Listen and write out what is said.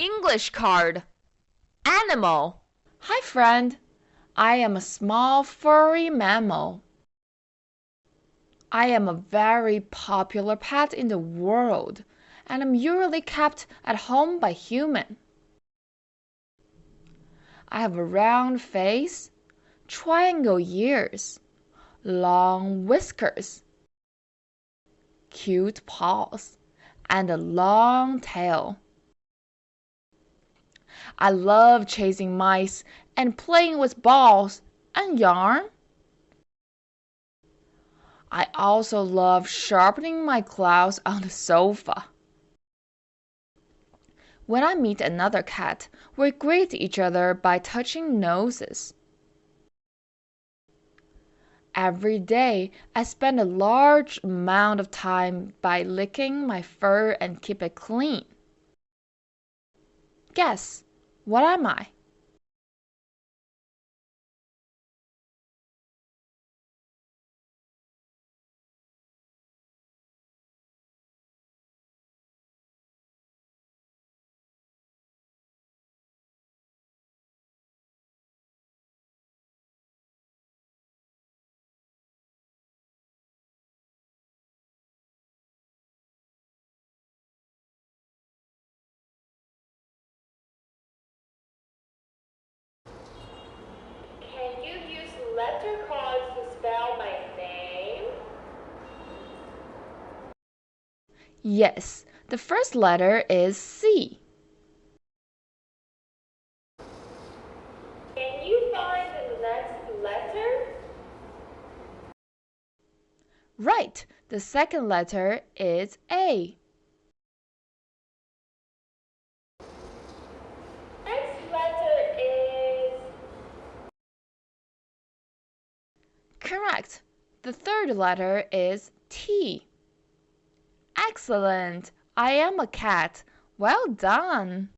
English card. Animal. Hi, friend. I am a small furry mammal. I am a very popular pet in the world, and am usually kept at home by humans. I have a round face, triangle ears, long whiskers, cute paws, and a long tail. I love chasing mice and playing with balls and yarn. I also love sharpening my claws on the sofa. When I meet another cat, we greet each other by touching noses. Every day, I spend a large amount of time by licking my fur and keep it clean. Guess, what am I? Can you use letter cards to spell my name? Yes, the first letter is C. Can you find the next letter? Right, the second letter is A. Next letter is... Correct. The third letter is T. Excellent! I am a cat. Well done!